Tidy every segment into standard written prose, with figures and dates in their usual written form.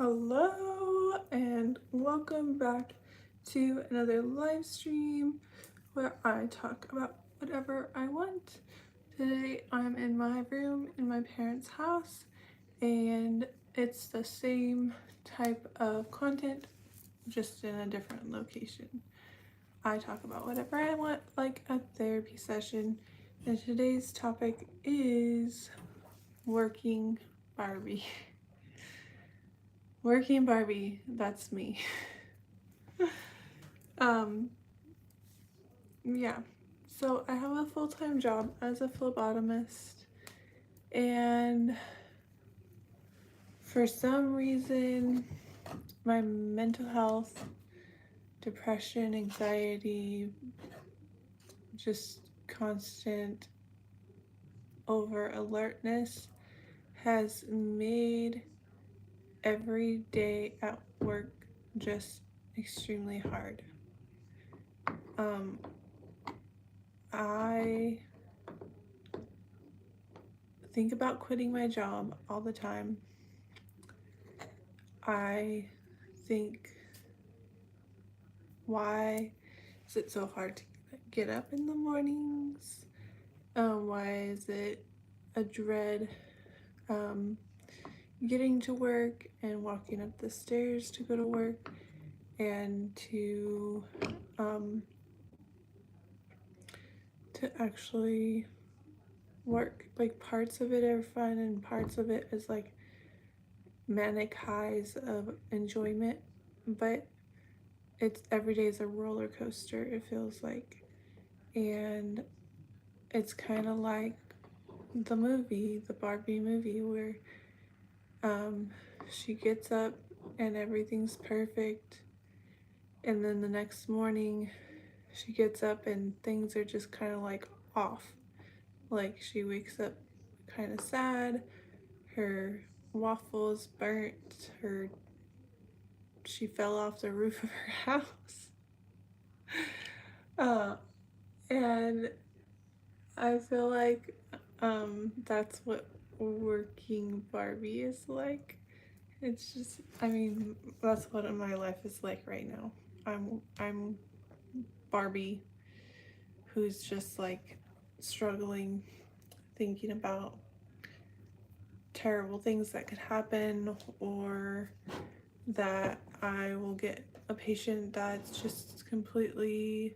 Hello and welcome back to another live stream where I talk about whatever I want. Today I'm in my room in my parents' house and it's the same type of content just in a different location. I talk about whatever I want like a therapy session, and today's topic is working Barbie. Working Barbie, that's me. um, yeah. So I have a full-time job as a phlebotomist, and for some reason, my mental health, depression, anxiety, just constant over alertness has made every day at work just extremely hard. I think about quitting my job all the time. I think, why is it so hard to get up in the mornings? Why is it a dread getting to work and walking up the stairs to go to work and to actually work? Like, parts of it are fun and parts of it is like manic highs of enjoyment, but it's every day is a roller coaster, it feels like. And it's kind of like the Barbie movie, where she gets up and everything's perfect, and then the next morning she gets up and things are just kind of like off. Like, she wakes up kind of sad, her waffles burnt, she fell off the roof of her house. uh, and I feel like that's what working Barbie is like. It's just, I mean, that's what my life is like right now. I'm Barbie, who's just like struggling, thinking about terrible things that could happen, or that I will get a patient that's just completely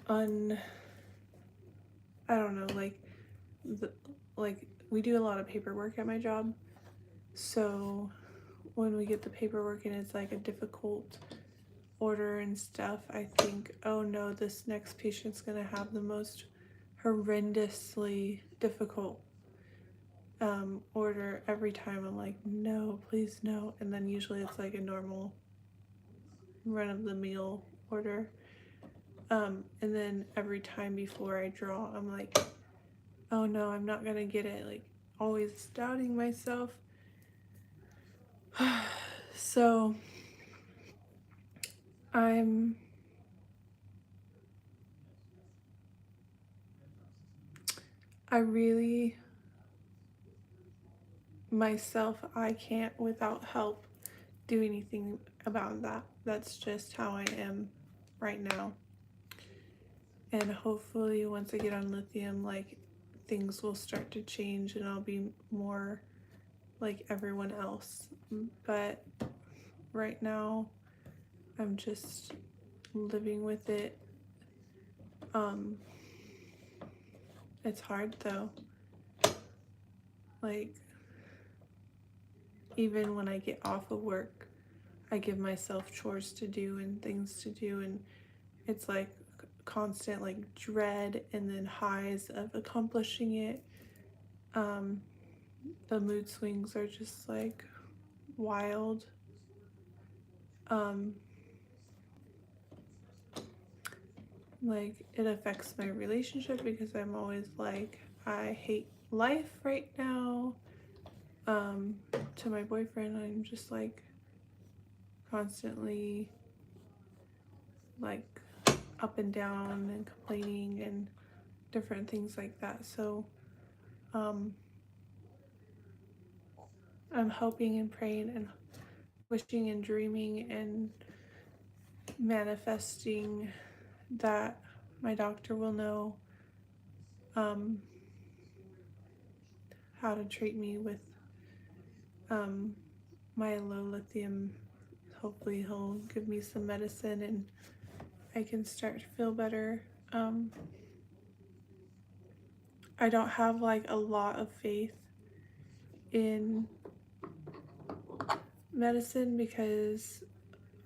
I don't know, like we do a lot of paperwork at my job. So when we get the paperwork and it's like a difficult order and stuff, I think, oh no, this next patient's gonna have the most horrendously difficult order every time. I'm like, no, please no. And then usually it's like a normal run-of-the-mill order. And then every time before I draw, I'm like, oh no, I'm not gonna get it. Like, always doubting myself. So I really, myself, I can't without help do anything about that. That's just how I am right now. And hopefully once I get on lithium, like, things will start to change and I'll be more like everyone else. But right now I'm just living with it. It's hard though. Like, even when I get off of work, I give myself chores to do and things to do, and it's like constant like dread and then highs of accomplishing it. The mood swings are just like wild. Like, it affects my relationship because I'm always like, I hate life right now. To my boyfriend, I'm just like constantly like up and down and complaining and different things like that. So I'm hoping and praying and wishing and dreaming and manifesting that my doctor will know um, how to treat me with um, my low lithium. Hopefully he'll give me some medicine and I can start to feel better. I don't have like a lot of faith in medicine because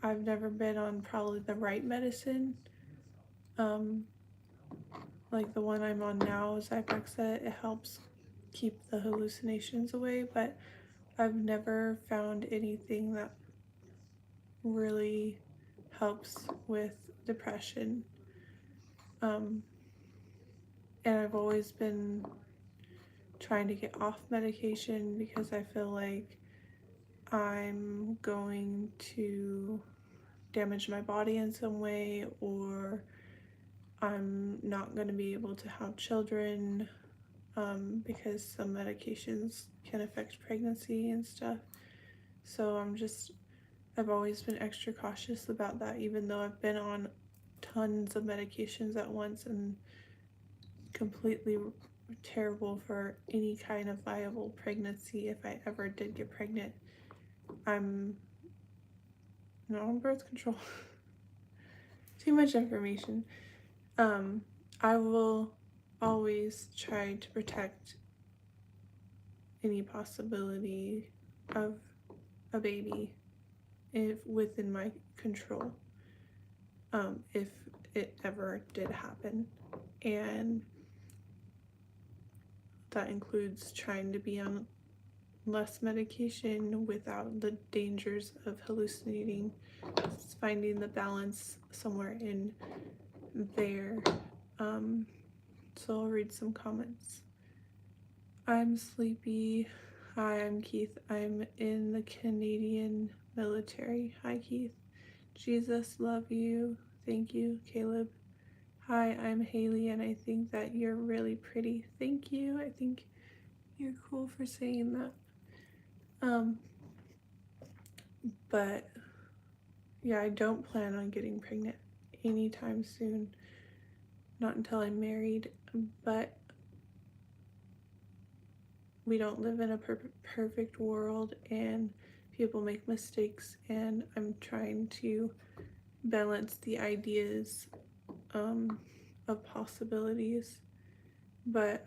I've never been on probably the right medicine. Um, like the one I'm on now, Zyprexa, it helps keep the hallucinations away, but I've never found anything that really helps with depression. Um, and I've always been trying to get off medication because I feel like I'm going to damage my body in some way, or I'm not going to be able to have children because some medications can affect pregnancy and stuff. So I've always been extra cautious about that, even though I've been on tons of medications at once and completely terrible for any kind of viable pregnancy. If I ever did get pregnant, I'm not on birth control. Too much information. I will always try to protect any possibility of a baby if within my control, if it ever did happen. And that includes trying to be on less medication without the dangers of hallucinating. It's finding the balance somewhere in there. So I'll read some comments. I'm sleepy. Hi, I'm Keith. I'm in the Canadian military. Hi, Keith. Jesus, love you. Thank you, Caleb. Hi, I'm Haley, and I think that you're really pretty. Thank you. I think you're cool for saying that. But yeah, I don't plan on getting pregnant anytime soon. Not until I'm married. But we don't live in a perfect world, and people make mistakes, and I'm trying to balance the ideas of possibilities, but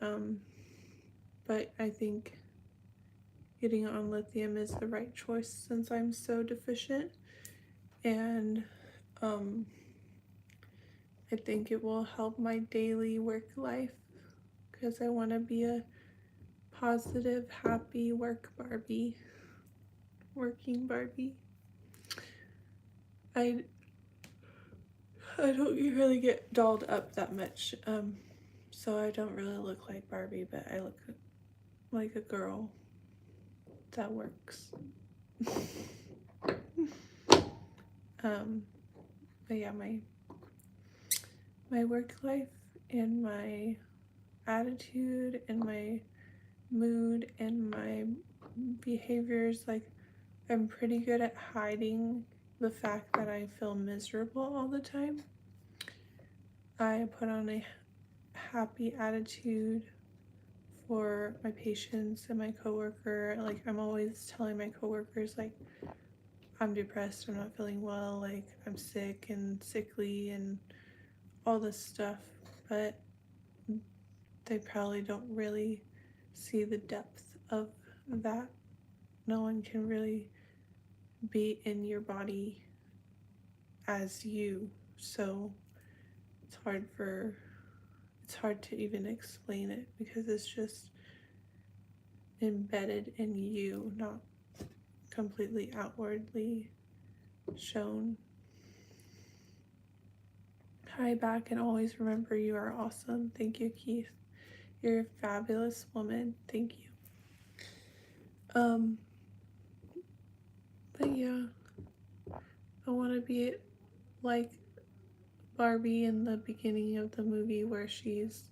I think getting on lithium is the right choice since I'm so deficient, and I think it will help my daily work life because I want to be a positive, happy working Barbie. I don't really get dolled up that much, so I don't really look like Barbie, but I look like a girl that works. But yeah, my work life and my attitude and my mood and my behaviors, like I'm pretty good at hiding the fact that I feel miserable all the time. I put on a happy attitude for my patients and my coworker. Like I'm always telling my coworkers like I'm depressed, I'm not feeling well, like I'm sick and sickly and all this stuff, but they probably don't really see the depth of that. No one can really be in your body as you, so it's hard to even explain it because it's just embedded in you, not completely outwardly shown. Hi back, and always remember you are awesome. Thank you, Keith. You're a fabulous woman. Thank you. But yeah, I want to be like Barbie in the beginning of the movie where she's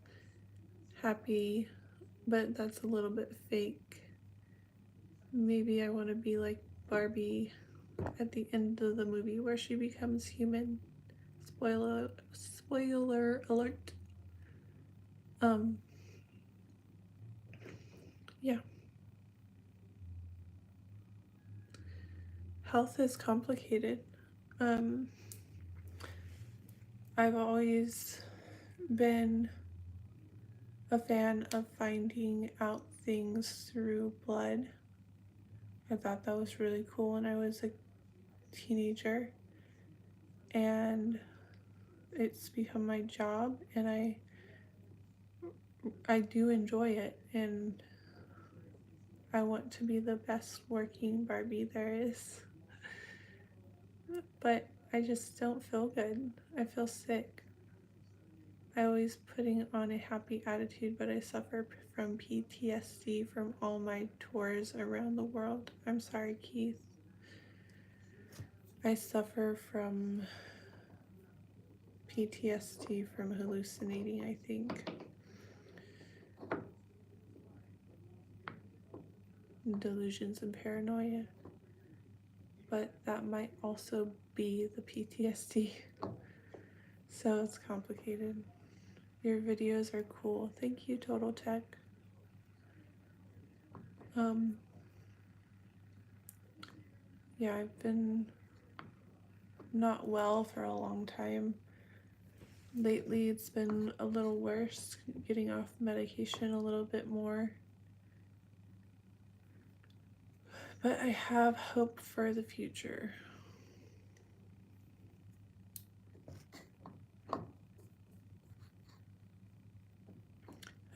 happy, but that's a little bit fake. maybe I want to be like Barbie at the end of the movie where she becomes human. Spoiler alert. Um, yeah. Health is complicated. Um, I've always been a fan of finding out things through blood. I thought that was really cool when I was a teenager, and it's become my job, and I do enjoy it, and I want to be the best working Barbie there is. But I just don't feel good. I feel sick. I always putting on a happy attitude, but I suffer from PTSD from all my tours around the world. I'm sorry, Keith. I suffer from PTSD from hallucinating, I think. Delusions and paranoia. But that might also be the PTSD. So it's complicated. Your videos are cool. Thank you, Total Tech. Yeah, I've been not well for a long time. Lately, it's been a little worse, getting off medication a little bit more. But I have hope for the future.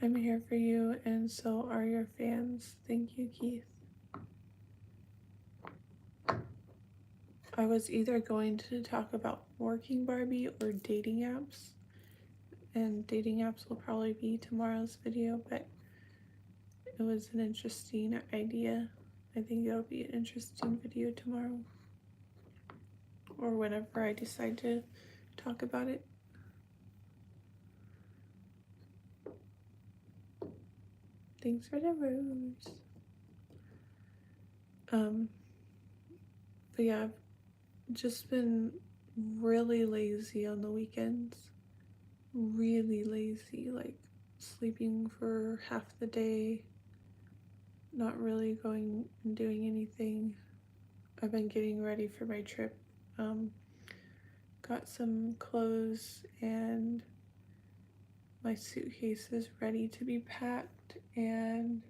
I'm here for you, and so are your fans. Thank you, Keith. I was either going to talk about working Barbie or dating apps, and dating apps will probably be tomorrow's video, but it was an interesting idea. I think it'll be an interesting video tomorrow, or whenever I decide to talk about it. Thanks for the rose. But yeah, I've just been really lazy on the weekends. Really lazy, like sleeping for half the day, not really going and doing anything. I've been getting ready for my trip. Got some clothes and my suitcase is ready to be packed, and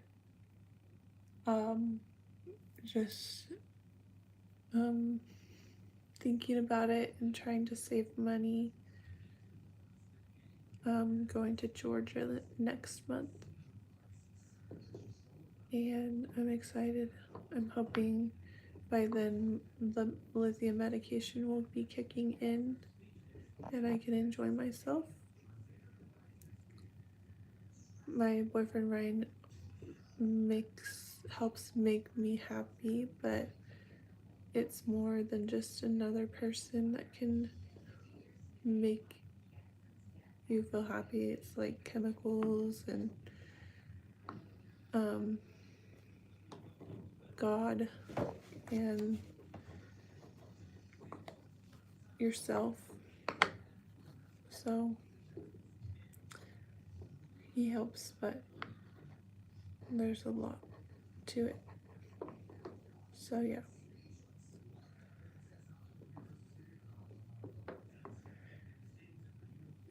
just thinking about it and trying to save money. Going to Georgia next month, and I'm excited. I'm hoping by then the lithium medication will be kicking in and I can enjoy myself. My boyfriend Ryan helps make me happy, but it's more than just another person that can make you feel happy. It's like chemicals and God and yourself. So he helps, but there's a lot to it. So yeah.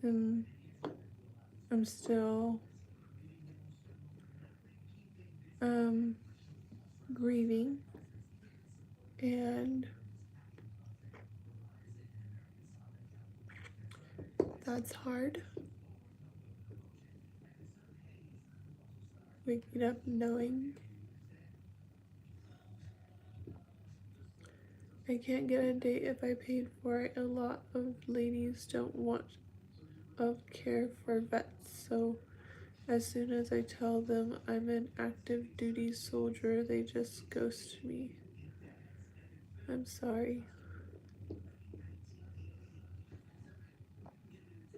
And I'm still grieving, and that's hard. Waking up knowing I can't get a date if I paid for it. A lot of ladies don't want of care for vets, so as soon as I tell them I'm an active duty soldier, they just ghost me. I'm sorry.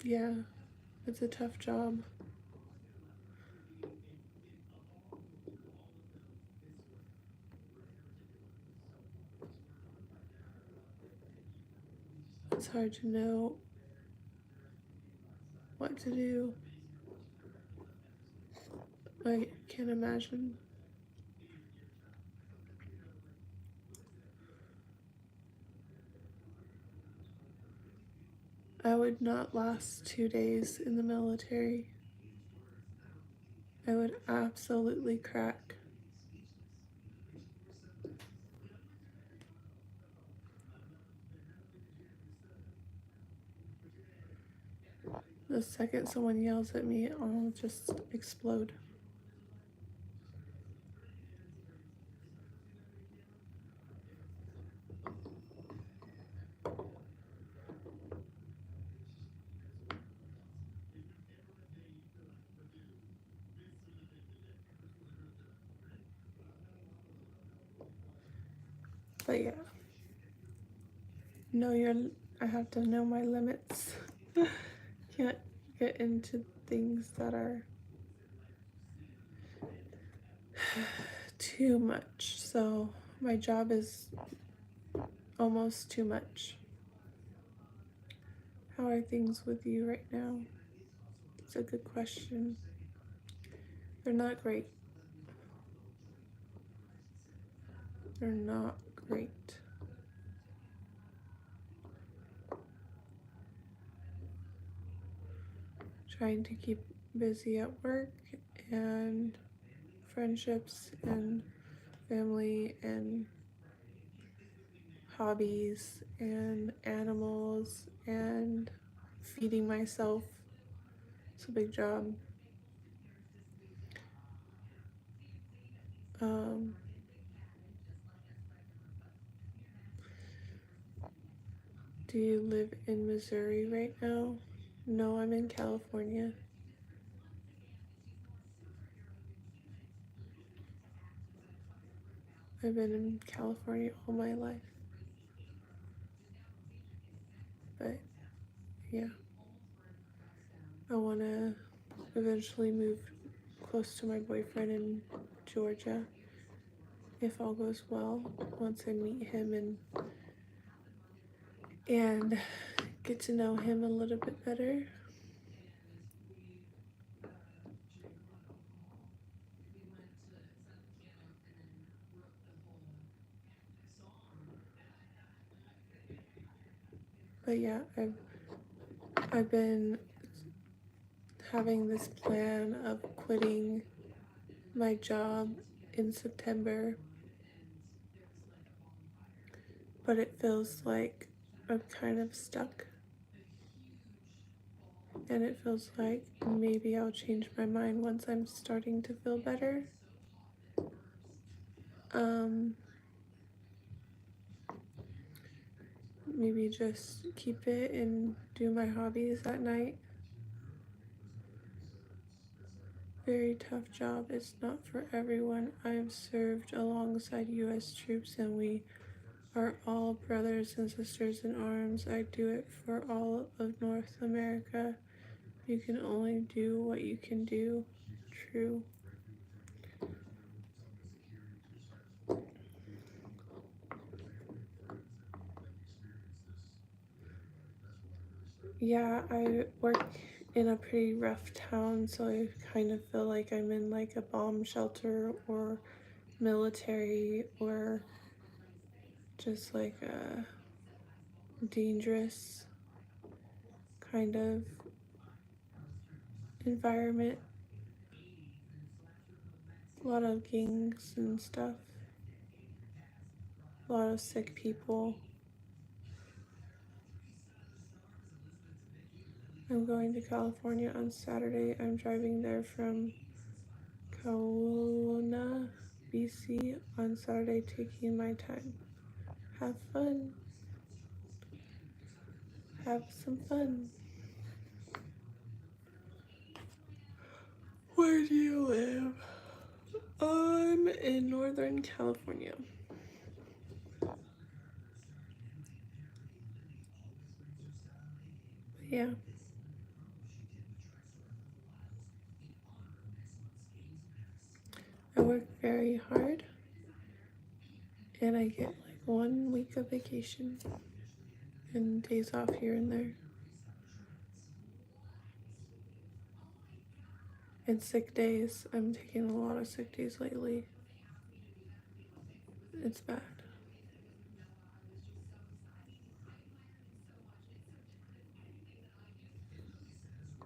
Yeah, it's a tough job. it's hard to know what to do. I can't imagine. I would not last 2 days in the military. I would absolutely crack. The second someone yells at me, I'll just explode. But yeah, I have to know my limits. Can't get into things that are too much. So my job is almost too much. How are things with you right now? It's a good question. They're not great. They're not great. Trying to keep busy at work and friendships and family and hobbies and animals and feeding myself. It's a big job. Do you live in Missouri right now? No, I'm in California. I've been in California all my life. But yeah, I want to eventually move close to my boyfriend in Georgia if all goes well, once I meet him and get to know him a little bit better. But yeah, I've been having this plan of quitting my job in September, but it feels like I'm kind of stuck, and it feels like maybe I'll change my mind once I'm starting to feel better. Maybe just keep it and do my hobbies at night. Very tough job. It's not for everyone. I've served alongside US troops and we are all brothers and sisters in arms. I do it for all of North America. You can only do what you can do. True. Yeah, I work in a pretty rough town, so I kind of feel like I'm in like a bomb shelter or military or just like a dangerous kind of environment. A lot of gangs and stuff. A lot of sick people. I'm going to California on Saturday. I'm driving there from Kelowna, BC on Saturday, taking my time. Have fun. Have some fun. Where do you live? I'm in Northern California. Yeah. I work very hard and I get like 1 week of vacation. and days off here and there. And sick days. I'm taking a lot of sick days lately. It's bad.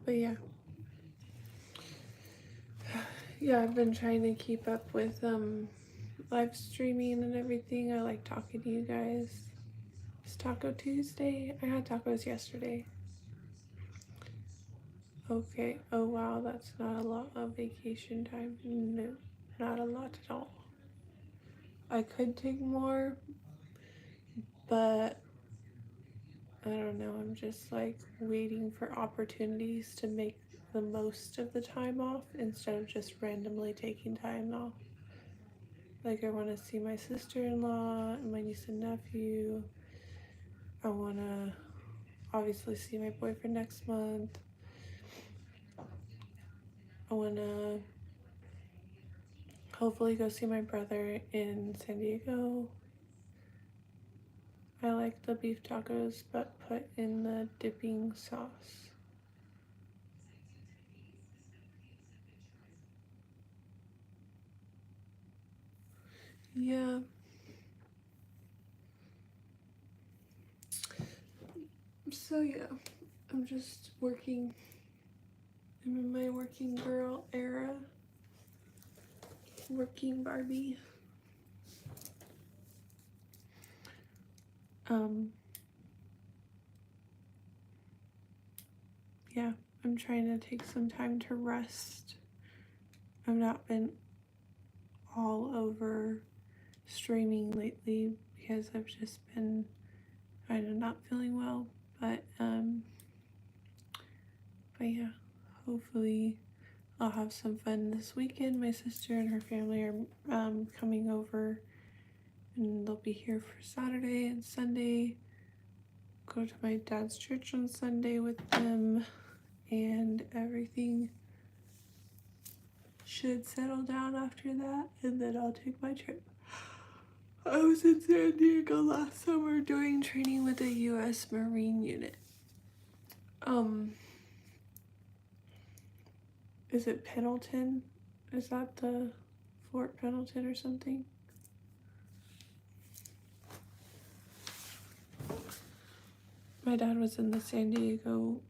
But yeah. Yeah, I've been trying to keep up with live streaming and everything. I like talking to you guys. It's Taco Tuesday. I had tacos yesterday. Okay. Oh wow, that's not a lot of vacation time. No, not a lot at all. I could take more, but I don't know. I'm just like waiting for opportunities to make the most of the time off instead of just randomly taking time off. Like, I want to see my sister-in-law and my niece and nephew. I want to obviously see my boyfriend next month. I want to hopefully go see my brother in San Diego. I like the beef tacos, but put in the dipping sauce. Yeah. So yeah, I'm just working. I'm in my working girl era. Working Barbie. Yeah, I'm trying to take some time to rest. I've not been all over streaming lately because I've just been kind of not feeling well. But yeah, hopefully I'll have some fun this weekend. My sister and her family are coming over, and they'll be here for Saturday and Sunday. Go to my dad's church on Sunday with them, and everything should settle down after that, and then I'll take my trip. I was in San Diego last summer doing training with a U.S. Marine unit. Is it Pendleton? Is that the Fort Pendleton or something? My dad was in the San Diego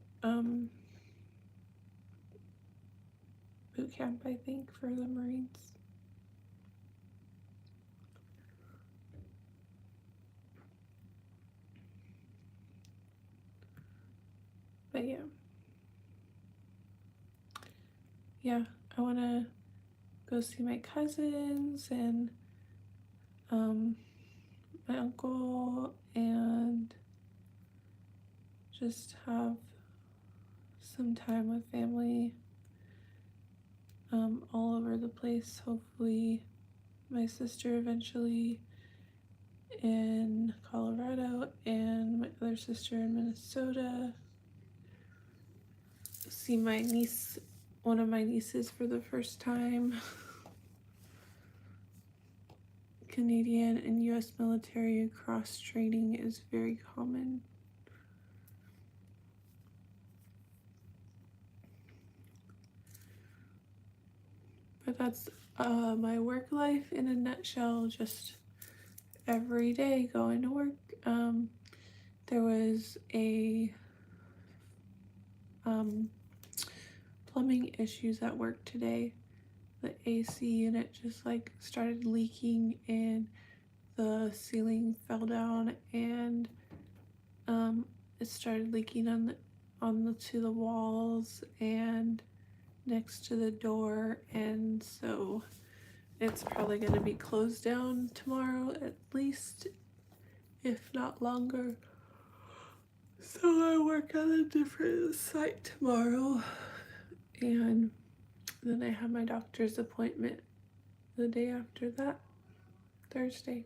boot camp, I think, for the Marines. But yeah. Yeah, I want to go see my cousins and my uncle and just have some time with family all over the place. Hopefully my sister eventually in Colorado and my other sister in Minnesota. See my niece, one of my nieces for the first time. Canadian and US military cross training is very common. But that's my work life in a nutshell, just every day going to work. There was a plumbing issues at work today. The AC unit just like started leaking and the ceiling fell down, and it started leaking to the walls and next to the door, and so it's probably going to be closed down tomorrow at least, if not longer. So I work at a different site tomorrow, and then I have my doctor's appointment the day after that, Thursday.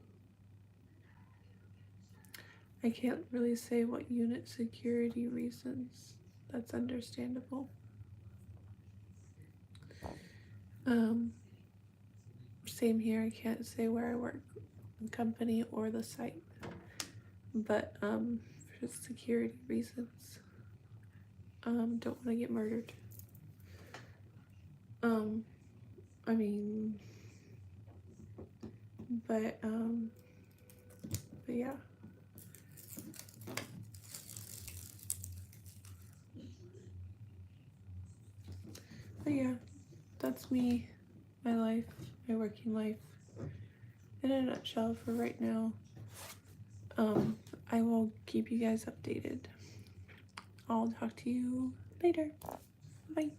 I can't really say what unit, security reasons. That's understandable. Same here. I can't say where I work, the company or the site. But for for security reasons. Don't want to get murdered. I mean, but yeah. But yeah, that's me, my life, my working life, in a nutshell for right now. I will keep you guys updated. I'll talk to you later. Bye.